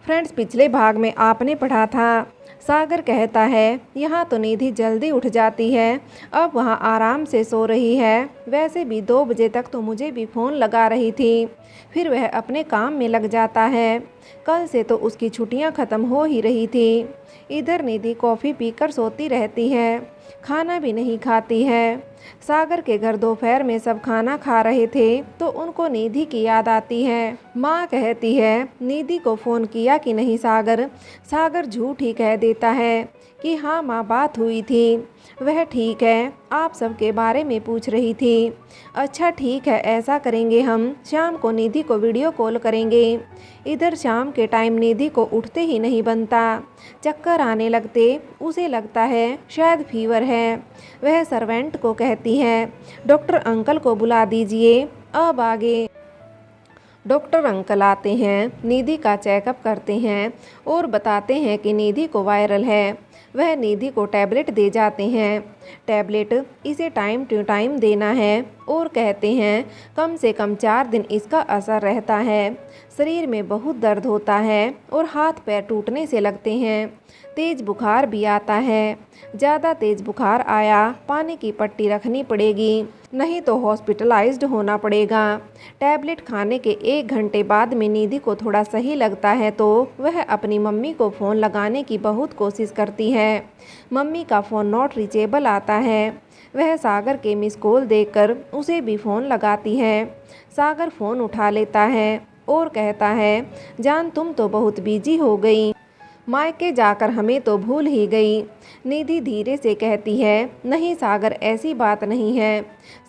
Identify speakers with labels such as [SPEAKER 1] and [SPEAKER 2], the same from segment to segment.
[SPEAKER 1] Friends, पिछले भाग में आपने पढ़ा था, सागर कहता है यहाँ तो निधि जल्दी उठ जाती है, अब वहाँ आराम से सो रही है। वैसे भी 2 बजे तक तो मुझे भी फ़ोन लगा रही थी। फिर वह अपने काम में लग जाता है। कल से तो उसकी छुट्टियाँ ख़त्म हो ही रही थी। इधर निधि कॉफ़ी पीकर सोती रहती है, खाना भी नहीं खाती है। सागर के घर दोपहर में सब खाना खा रहे थे तो उनको निधि की याद आती है। माँ कहती है, निधि को फ़ोन किया कि नहीं सागर? सागर झूठ ही कह देता है कि हाँ माँ, बात हुई थी, वह ठीक है, आप सबके बारे में पूछ रही थी। अच्छा ठीक है, ऐसा करेंगे, हम शाम को निधि को वीडियो कॉल करेंगे। इधर शाम के टाइम निधि को उठते ही नहीं बनता, चक्कर आने लगते। उसे लगता है शायद फीवर है। वह सर्वेंट को कहती है, डॉक्टर अंकल को बुला दीजिए। अब आगे डॉक्टर अंकल आते हैं, निधि का चेकअप करते हैं और बताते हैं कि निधि को वायरल है। वह निधि को टैबलेट दे जाते हैं। टैबलेट इसे टाइम टू टाइम देना है और कहते हैं कम से कम 4 दिन इसका असर रहता है। शरीर में बहुत दर्द होता है और हाथ पैर टूटने से लगते हैं। तेज़ बुखार भी आता है। ज़्यादा तेज़ बुखार आया, पानी की पट्टी रखनी पड़ेगी, नहीं तो हॉस्पिटलाइज्ड होना पड़ेगा। टैबलेट खाने के 1 घंटे बाद में निधि को थोड़ा सही लगता है तो वह अपनी मम्मी को फ़ोन लगाने की बहुत कोशिश करती है। मम्मी का फ़ोन नॉट रीचेबल आता है। वह सागर के मिस कॉल देखकर उसे भी फ़ोन लगाती है। सागर फ़ोन उठा लेता है और कहता है, जान तुम तो बहुत बिजी हो गई, मायके जाकर हमें तो भूल ही गई। निधि धीरे से कहती है, नहीं सागर, ऐसी बात नहीं है।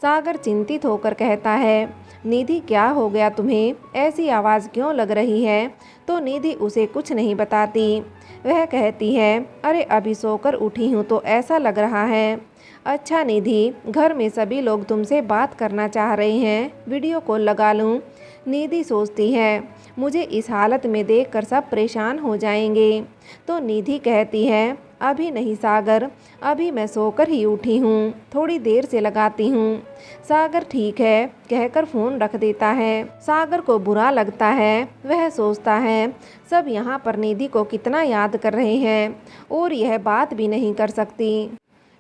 [SPEAKER 1] सागर चिंतित होकर कहता है, निधि क्या हो गया तुम्हें, ऐसी आवाज़ क्यों लग रही है? तो निधि उसे कुछ नहीं बताती। वह कहती है, अरे अभी सोकर उठी हूँ तो ऐसा लग रहा है। अच्छा निधि, घर में सभी लोग तुमसे बात करना चाह रहे हैं, वीडियो कॉल लगा लूँ? निधि सोचती है, मुझे इस हालत में देखकर सब परेशान हो जाएंगे। तो निधि कहती है, अभी नहीं सागर, अभी मैं सोकर ही उठी हूँ, थोड़ी देर से लगाती हूँ। सागर ठीक है कहकर फ़ोन रख देता है। सागर को बुरा लगता है। वह सोचता है सब यहाँ पर निधि को कितना याद कर रहे हैं और यह बात भी नहीं कर सकती।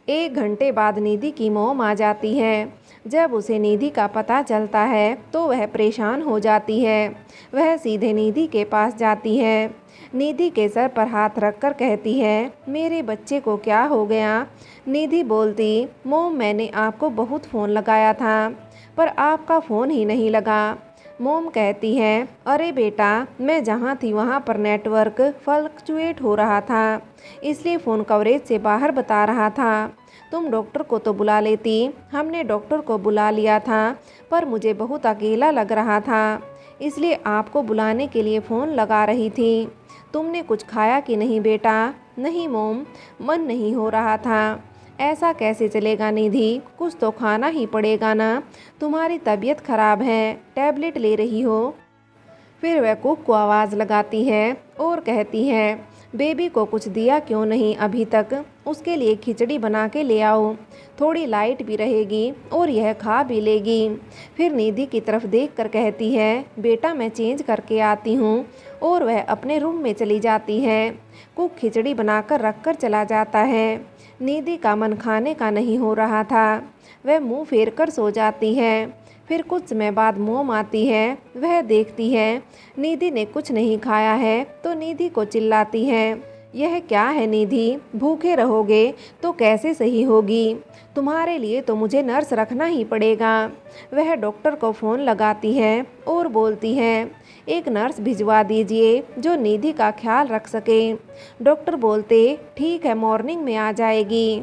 [SPEAKER 1] 1 घंटे बाद निधि की मॉम आ जाती है। जब उसे निधि का पता चलता है तो वह परेशान हो जाती है। वह सीधे निधि के पास जाती है। निधि के सर पर हाथ रखकर कहती है, मेरे बच्चे को क्या हो गया? निधि बोलती, मॉम मैंने आपको बहुत फ़ोन लगाया था पर आपका फ़ोन ही नहीं लगा। मॉम कहती है, अरे बेटा, मैं जहाँ थी वहाँ पर नेटवर्क फ्लक्चुएट हो रहा था, इसलिए फ़ोन कवरेज से बाहर बता रहा था। तुम डॉक्टर को तो बुला लेती। हमने डॉक्टर को बुला लिया था पर मुझे बहुत अकेला लग रहा था, इसलिए आपको बुलाने के लिए फ़ोन लगा रही थी। तुमने कुछ खाया कि नहीं बेटा? नहीं मॉम, मन नहीं हो रहा था। ऐसा कैसे चलेगा निधि, कुछ तो खाना ही पड़ेगा ना। तुम्हारी तबीयत खराब है, टैबलेट ले रही हो? फिर वह कुक को आवाज़ लगाती है और कहती है, बेबी को कुछ दिया क्यों नहीं अभी तक? उसके लिए खिचड़ी बना के ले आओ, थोड़ी लाइट भी रहेगी और यह खा भी लेगी। फिर निधि की तरफ देखकर कहती है, बेटा मैं चेंज करके आती हूँ, और वह अपने रूम में चली जाती है। कुक खिचड़ी बनाकर रखकर चला जाता है। निधि का मन खाने का नहीं हो रहा था। वह मुँह फेर कर सो जाती है। फिर कुछ समय बाद मॉम आती है। वह देखती है निधि ने कुछ नहीं खाया है तो निधि को चिल्लाती है, यह क्या है निधि, भूखे रहोगे तो कैसे सही होगी? तुम्हारे लिए तो मुझे नर्स रखना ही पड़ेगा। वह डॉक्टर को फ़ोन लगाती है और बोलती है, एक नर्स भिजवा दीजिए जो निधि का ख्याल रख सके। डॉक्टर बोलते, ठीक है, मॉर्निंग में आ जाएगी।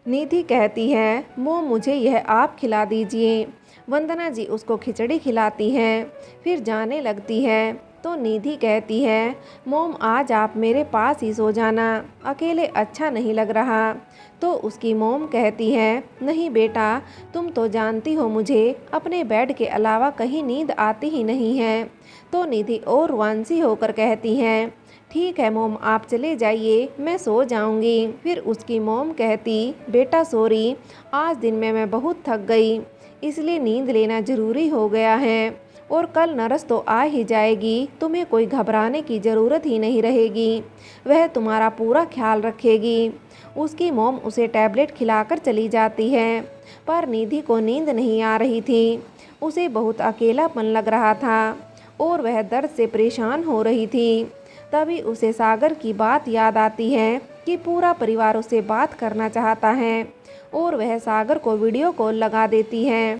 [SPEAKER 1] निधि कहती है, मॉम मुझे यह आप खिला दीजिए। वंदना जी उसको खिचड़ी खिलाती हैं, फिर जाने लगती है। तो निधि कहती है, मॉम आज आप मेरे पास ही सो जाना, अकेले अच्छा नहीं लग रहा। तो उसकी मॉम कहती है, नहीं बेटा, तुम तो जानती हो मुझे अपने बेड के अलावा कहीं नींद आती ही नहीं है। तो निधि और वांसी होकर कहती है, ठीक है मॉम, आप चले जाइए, मैं सो जाऊंगी। फिर उसकी मॉम कहती, बेटा सॉरी, आज दिन में मैं बहुत थक गई, इसलिए नींद लेना ज़रूरी हो गया है। और कल नर्स तो आ ही जाएगी, तुम्हें कोई घबराने की ज़रूरत ही नहीं रहेगी, वह तुम्हारा पूरा ख्याल रखेगी। उसकी मॉम उसे टैबलेट खिलाकर चली जाती है, पर निधि को नींद नहीं आ रही थी। उसे बहुत अकेलापन लग रहा था और वह दर्द से परेशान हो रही थी। तभी उसे सागर की बात याद आती है कि पूरा परिवार उससे बात करना चाहता है और वह सागर को वीडियो कॉल लगा देती है।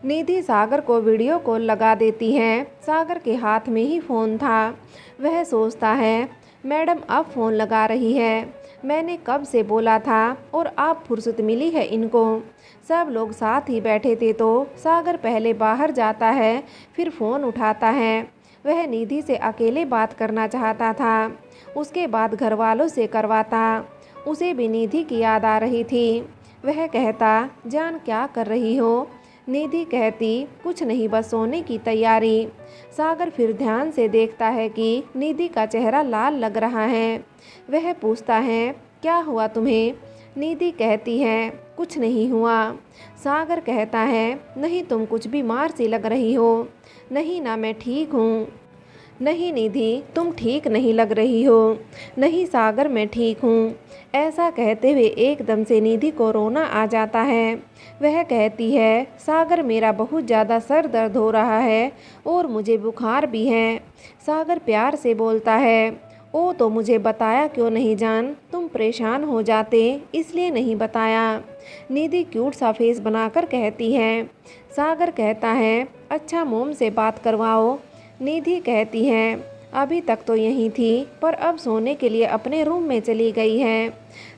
[SPEAKER 1] निधि सागर को वीडियो कॉल लगा देती है। सागर के हाथ में ही फ़ोन था। वह सोचता है, मैडम अब फ़ोन लगा रही है, मैंने कब से बोला था और अब फुर्सत मिली है इनको। सब लोग साथ ही बैठे थे तो सागर पहले बाहर जाता है, फिर फ़ोन उठाता है। वह निधि से अकेले बात करना चाहता था, उसके बाद घर वालों से करवाता। उसे भी निधि की याद आ रही थी। वह कहता, जान क्या कर रही हो? निधि कहती, कुछ नहीं, बस सोने की तैयारी। सागर फिर ध्यान से देखता है कि निधि का चेहरा लाल लग रहा है। वह पूछता है, क्या हुआ तुम्हें? निधि कहती है, कुछ नहीं हुआ। सागर कहता है, नहीं तुम कुछ बीमार सी लग रही हो। नहीं ना, मैं ठीक हूँ। नहीं निधि, तुम ठीक नहीं लग रही हो। नहीं सागर, मैं ठीक हूँ। ऐसा कहते हुए एकदम से निधि को रोना आ जाता है। वह कहती है, सागर मेरा बहुत ज़्यादा सर दर्द हो रहा है और मुझे बुखार भी है। सागर प्यार से बोलता है, ओ तो मुझे बताया क्यों नहीं जान, तुम परेशान हो जाते इसलिए नहीं बताया। निधि क्यूट सा फेस बनाकर कहती है। सागर कहता है, अच्छा मोम से बात करवाओ। निधि कहती है, अभी तक तो यहीं थी पर अब सोने के लिए अपने रूम में चली गई है।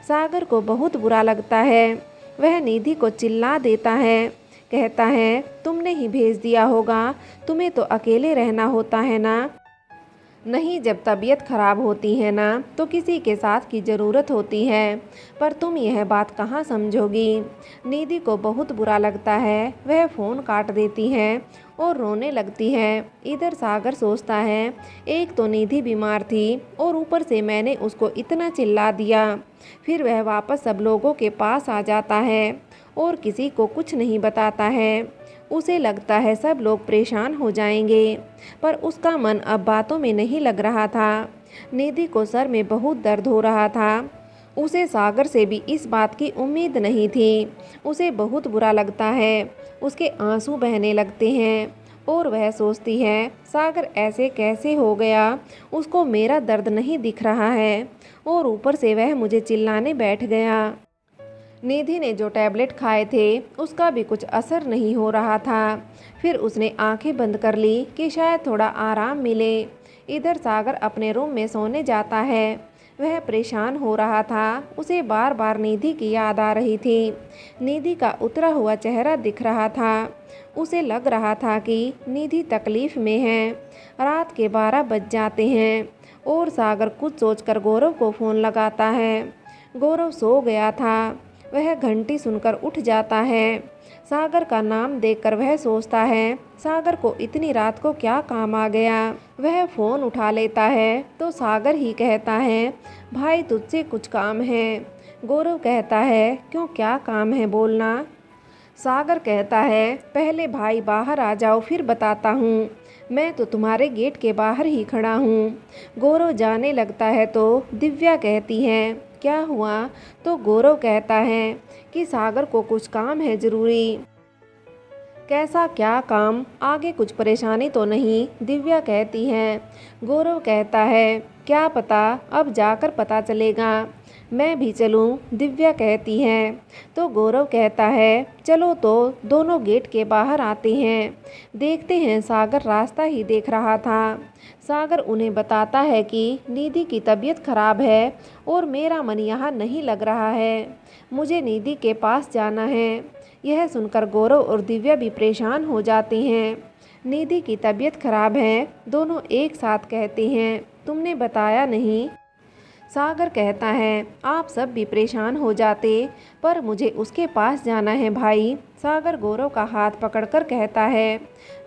[SPEAKER 1] सागर को बहुत बुरा लगता है। वह निधि को चिल्ला देता है, कहता है, तुमने ही भेज दिया होगा, तुम्हें तो अकेले रहना होता है ना। नहीं, जब तबीयत खराब होती है ना तो किसी के साथ की ज़रूरत होती है, पर तुम यह बात कहाँ समझोगी। निधि को बहुत बुरा लगता है। वह फ़ोन काट देती है और रोने लगती है। इधर सागर सोचता है, एक तो निधि बीमार थी और ऊपर से मैंने उसको इतना चिल्ला दिया। फिर वह वापस सब लोगों के पास आ जाता है और किसी को कुछ नहीं बताता है। उसे लगता है सब लोग परेशान हो जाएंगे, पर उसका मन अब बातों में नहीं लग रहा था। निधि को सर में बहुत दर्द हो रहा था। उसे सागर से भी इस बात की उम्मीद नहीं थी। उसे बहुत बुरा लगता है। उसके आंसू बहने लगते हैं और वह सोचती है, सागर ऐसे कैसे हो गया, उसको मेरा दर्द नहीं दिख रहा है और ऊपर से वह मुझे चिल्लाने बैठ गया। निधि ने जो टैबलेट खाए थे उसका भी कुछ असर नहीं हो रहा था। फिर उसने आंखें बंद कर ली कि शायद थोड़ा आराम मिले। इधर सागर अपने रूम में सोने जाता है। वह परेशान हो रहा था। उसे बार बार निधि की याद आ रही थी। निधि का उतरा हुआ चेहरा दिख रहा था। उसे लग रहा था कि निधि तकलीफ़ में है। रात के 12 बज जाते हैं और सागर कुछ सोचकर गौरव को फ़ोन लगाता है। गौरव सो गया था। वह घंटी सुनकर उठ जाता है। सागर का नाम देखकर वह सोचता है, सागर को इतनी रात को क्या काम आ गया। वह फ़ोन उठा लेता है तो सागर ही कहता है, भाई तुझसे कुछ काम है। गौरव कहता है, क्यों, क्या काम है, बोलना। सागर कहता है, पहले भाई बाहर आ जाओ फिर बताता हूँ, मैं तो तुम्हारे गेट के बाहर ही खड़ा हूँ। गौरव जाने लगता है तो दिव्या कहती है, क्या हुआ? तो गौरव कहता है कि सागर को कुछ काम है ज़रूरी। कैसा क्या काम? आगे कुछ परेशानी तो नहीं? दिव्या कहती है। गौरव कहता है, क्या पता, अब जाकर पता चलेगा। मैं भी चलूं? दिव्या कहती है। तो गौरव कहता है, चलो तो दोनों गेट के बाहर आते हैं, देखते हैं। सागर रास्ता ही देख रहा था। सागर उन्हें बताता है कि निधि की तबीयत खराब है और मेरा मन यहाँ नहीं लग रहा है, मुझे निधि के पास जाना है। यह सुनकर गौरव और दिव्या भी परेशान हो जाते हैं। निधि की तबीयत खराब है, दोनों एक साथ कहते हैं, तुमने बताया नहीं। सागर कहता है, आप सब भी परेशान हो जाते, पर मुझे उसके पास जाना है भाई। सागर गौरव का हाथ पकड़कर कहता है।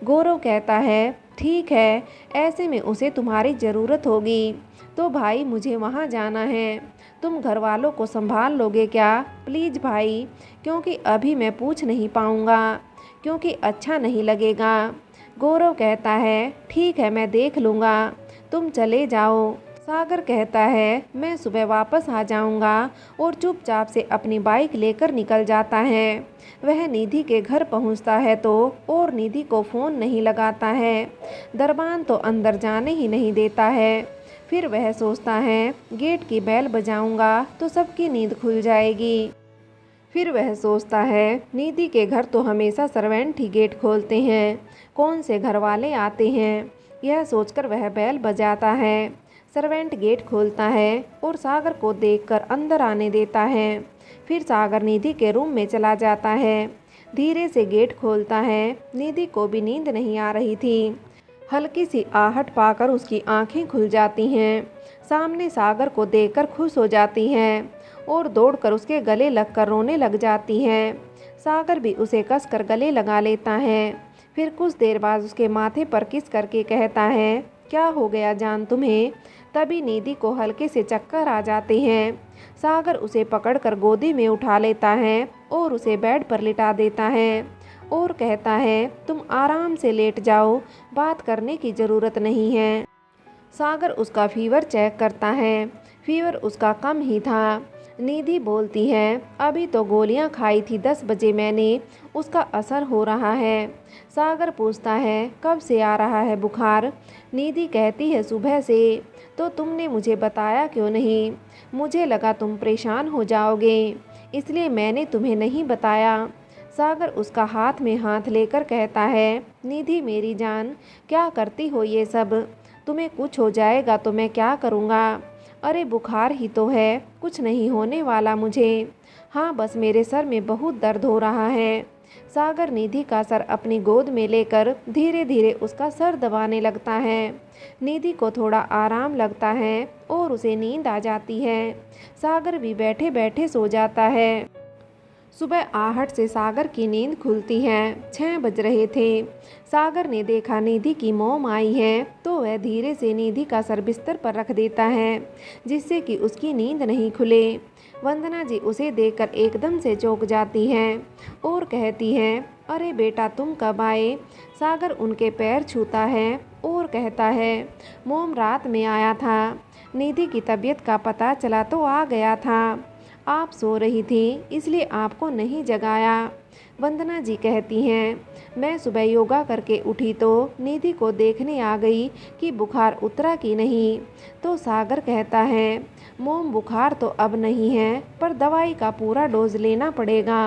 [SPEAKER 1] गौरव कहता है, ठीक है, ऐसे में उसे तुम्हारी ज़रूरत होगी तो भाई मुझे वहाँ जाना है। तुम घर वालों को संभाल लोगे क्या? प्लीज़ भाई, क्योंकि अभी मैं पूछ नहीं पाऊँगा, क्योंकि अच्छा नहीं लगेगा। गौरव कहता है ठीक है मैं देख लूँगा, तुम चले जाओ। सागर कहता है मैं सुबह वापस आ जाऊंगा और चुपचाप से अपनी बाइक लेकर निकल जाता है। वह निधि के घर पहुंचता है तो और निधि को फ़ोन नहीं लगाता है। दरबान तो अंदर जाने ही नहीं देता है। फिर वह सोचता है गेट की बेल बजाऊंगा तो सबकी नींद खुल जाएगी। फिर वह सोचता है निधि के घर तो हमेशा सर्वेंट ही गेट खोलते हैं, कौन से घर वाले आते हैं। यह सोचकर वह बेल बजाता है। सर्वेंट गेट खोलता है और सागर को देखकर अंदर आने देता है। फिर सागर निधि के रूम में चला जाता है। धीरे से गेट खोलता है। निधि को भी नींद नहीं आ रही थी। हल्की सी आहट पाकर उसकी आंखें खुल जाती हैं। सामने सागर को देखकर खुश हो जाती है और दौड़कर उसके गले लगकर रोने लग जाती है। सागर भी उसे कसकर गले लगा लेता है। फिर कुछ देर बाद उसके माथे पर किस करके कहता है क्या हो गया जान तुम्हें। तभी निधि को हल्के से चक्कर आ जाते हैं। सागर उसे पकड़कर गोदी में उठा लेता है और उसे बेड पर लिटा देता है और कहता है तुम आराम से लेट जाओ, बात करने की ज़रूरत नहीं है। सागर उसका फीवर चेक करता है। फीवर उसका कम ही था। निधि बोलती है अभी तो गोलियां खाई थी 10 बजे मैंने, उसका असर हो रहा है। सागर पूछता है कब से आ रहा है बुखार। निधि कहती है सुबह से। तो तुमने मुझे बताया क्यों नहीं। मुझे लगा तुम परेशान हो जाओगे, इसलिए मैंने तुम्हें नहीं बताया। सागर उसका हाथ में हाथ लेकर कहता है निधि मेरी जान, क्या करती हो ये सब। तुम्हें कुछ हो जाएगा तो मैं क्या करूँगा। अरे बुखार ही तो है, कुछ नहीं होने वाला मुझे। हाँ बस मेरे सर में बहुत दर्द हो रहा है। सागर निधि का सर अपनी गोद में लेकर धीरे धीरे उसका सर दबाने लगता है। निधि को थोड़ा आराम लगता है और उसे नींद आ जाती है। सागर भी बैठे बैठे सो जाता है। सुबह आहट से सागर की नींद खुलती है। 6 बज रहे थे। सागर ने देखा निधि की मॉम आई है तो वह धीरे से निधि का सर बिस्तर पर रख देता है जिससे कि उसकी नींद नहीं खुले। वंदना जी उसे देखकर एकदम से चौंक जाती हैं और कहती हैं अरे बेटा तुम कब आए। सागर उनके पैर छूता है और कहता है मॉम रात में आया था, निधि की तबीयत का पता चला तो आ गया था। आप सो रही थी इसलिए आपको नहीं जगाया। वंदना जी कहती हैं मैं सुबह योगा करके उठी तो निधि को देखने आ गई कि बुखार उतरा कि नहीं। तो सागर कहता है मोम बुखार तो अब नहीं है पर दवाई का पूरा डोज लेना पड़ेगा।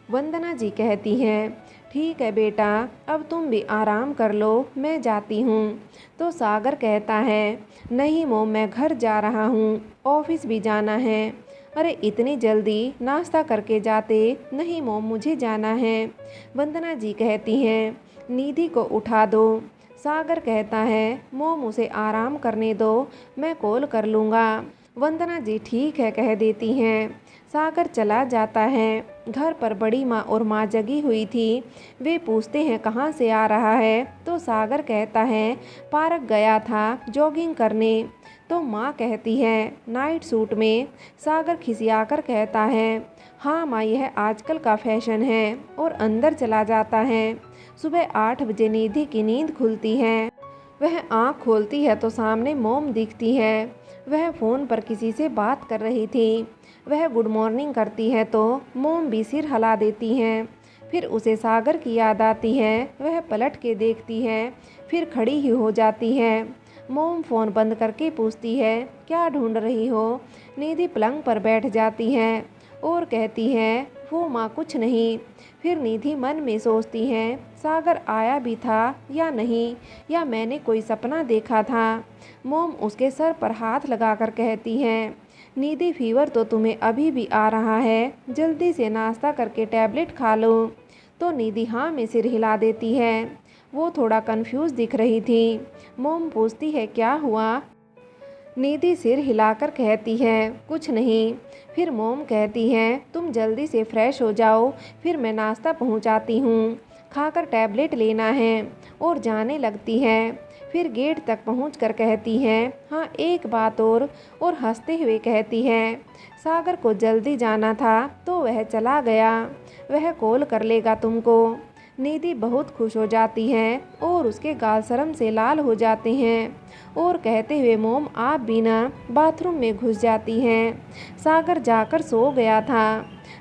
[SPEAKER 1] वंदना जी कहती हैं ठीक है बेटा, अब तुम भी आराम कर लो, मैं जाती हूँ। तो सागर कहता है नहीं मोम मैं घर जा रहा हूँ, ऑफिस भी जाना है। अरे इतनी जल्दी, नाश्ता करके जाते। नहीं मोम मुझे जाना है। वंदना जी कहती हैं निधि को उठा दो। सागर कहता है मोम उसे आराम करने दो, मैं कॉल कर लूँगा। वंदना जी ठीक है कह देती हैं। सागर चला जाता है। घर पर बड़ी माँ और माँ जगी हुई थी। वे पूछते हैं कहाँ से आ रहा है। तो सागर कहता है पार्क गया था जॉगिंग करने। तो माँ कहती है नाइट सूट में। सागर खिसियाकर कहता है हाँ माँ यह आजकल का फैशन है और अंदर चला जाता है। सुबह 8 बजे निधि की नींद खुलती है। वह आँख खोलती है तो सामने मोम दिखती है। वह फ़ोन पर किसी से बात कर रही थी। वह गुड मॉर्निंग करती है तो मोम भी सिर हिला देती हैं। फिर उसे सागर की याद आती है। वह पलट के देखती है, फिर खड़ी ही हो जाती है। मोम फ़ोन बंद करके पूछती है क्या ढूंढ रही हो। निधि पलंग पर बैठ जाती है और कहती है वो माँ कुछ नहीं। फिर निधि मन में सोचती है सागर आया भी था या नहीं, या मैंने कोई सपना देखा था। मोम उसके सर पर हाथ लगाकर कहती है निधि फीवर तो तुम्हें अभी भी आ रहा है, जल्दी से नाश्ता करके टैबलेट खा लो। तो निधि हाँ में सिर हिला देती है। वो थोड़ा कंफ्यूज दिख रही थी। मोम पूछती है क्या हुआ। निधि सिर हिलाकर कहती है कुछ नहीं। फिर मोम कहती है तुम जल्दी से फ्रेश हो जाओ, फिर मैं नाश्ता पहुंचाती हूँ, खाकर टैबलेट लेना है। और जाने लगती है। फिर गेट तक पहुंचकर कहती है हाँ एक बात और हंसते हुए कहती है सागर को जल्दी जाना था तो वह चला गया, वह कॉल कर लेगा तुमको। निधि बहुत खुश हो जाती है और उसके गाल शर्म से लाल हो जाते हैं और कहते हुए मोम आप भी ना बाथरूम में घुस जाती हैं। सागर जाकर सो गया था।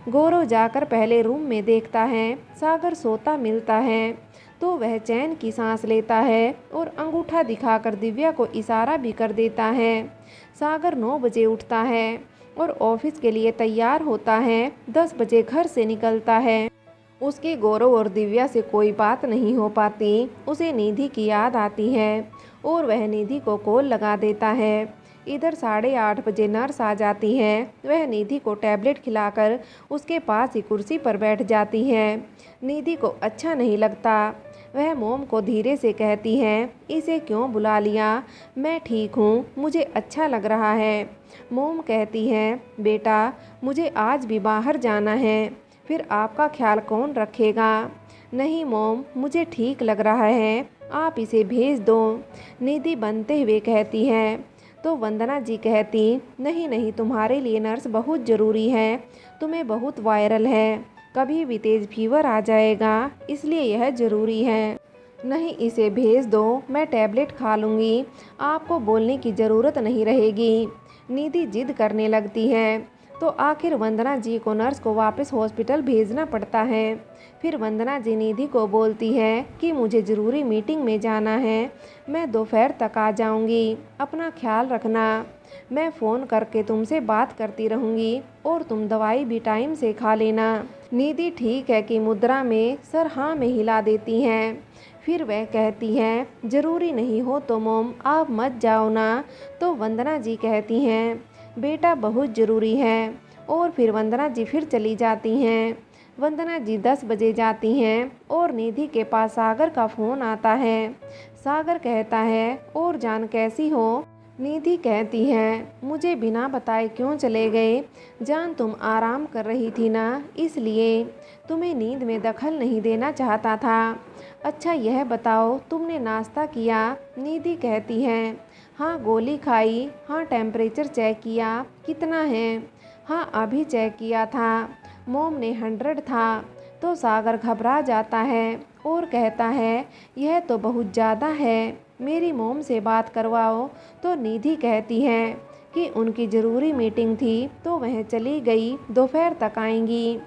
[SPEAKER 1] गौरव जाकर पहले रूम में देखता है सागर सोता मिलता है तो वह चैन की सांस लेता है और अंगूठा दिखाकर दिव्या को इशारा भी कर देता है। सागर 9 बजे उठता है और ऑफिस के लिए तैयार होता है। 10 बजे घर से निकलता है। उसकी गौरव और दिव्या से कोई बात नहीं हो पाती। उसे निधि की याद आती है और वह निधि को कॉल लगा देता है। इधर 8:30 बजे नर्स आ जाती है। वह निधि को टैबलेट खिलाकर उसके पास ही कुर्सी पर बैठ जाती है। निधि को अच्छा नहीं लगता। वह मोम को धीरे से कहती है इसे क्यों बुला लिया, मैं ठीक हूँ, मुझे अच्छा लग रहा है। मोम कहती है बेटा मुझे आज भी बाहर जाना है, फिर आपका ख्याल कौन रखेगा। नहीं मोम मुझे ठीक लग रहा है, आप इसे भेज दो। निधि बनते हुए कहती है तो वंदना जी कहती नहीं नहीं तुम्हारे लिए नर्स बहुत ज़रूरी है, तुम्हें बहुत वायरल है, कभी भी तेज फीवर आ जाएगा इसलिए यह ज़रूरी है। नहीं इसे भेज दो, मैं टैबलेट खा लूँगी, आपको बोलने की ज़रूरत नहीं रहेगी। निधि जिद करने लगती है तो आखिर वंदना जी को नर्स को वापस हॉस्पिटल भेजना पड़ता है। फिर वंदना जी निधि को बोलती है कि मुझे ज़रूरी मीटिंग में जाना है, मैं दोपहर तक आ जाऊंगी, अपना ख्याल रखना, मैं फ़ोन करके तुमसे बात करती रहूँगी और तुम दवाई भी टाइम से खा लेना। निधि ठीक है कि मुद्रा में सर हाँ में हिला देती हैं। फिर वह कहती हैं ज़रूरी नहीं हो तो मोम आप मत जाओ ना। तो वंदना जी कहती हैं बेटा बहुत ज़रूरी है और फिर वंदना जी फिर चली जाती हैं। वंदना जी 10 बजे जाती हैं और निधि के पास सागर का फ़ोन आता है। सागर कहता है और जान कैसी हो। निधि कहती है मुझे बिना बताए क्यों चले गए, जान तुम आराम कर रही थी ना इसलिए, तुम्हें नींद में दखल नहीं देना चाहता था। अच्छा यह बताओ तुमने नाश्ता किया। निधि कहती है हाँ गोली खाई, हाँ टेम्परेचर चेक किया, कितना है, हाँ अभी चेक किया था, मोम ने 100 था। तो सागर घबरा जाता है और कहता है यह तो बहुत ज़्यादा है, मेरी मोम से बात करवाओ। तो निधि कहती है कि उनकी ज़रूरी मीटिंग थी तो वह चली गई, दोपहर तक आएंगी।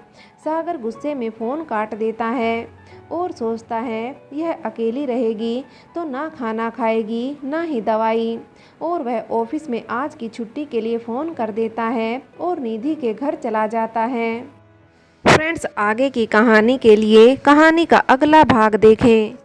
[SPEAKER 1] सागर गुस्से में फ़ोन काट देता है और सोचता है यह अकेली रहेगी तो ना खाना खाएगी ना ही दवाई, और वह ऑफिस में आज की छुट्टी के लिए फ़ोन कर देता है और निधि के घर चला जाता है। फ्रेंड्स आगे की कहानी के लिए कहानी का अगला भाग देखें।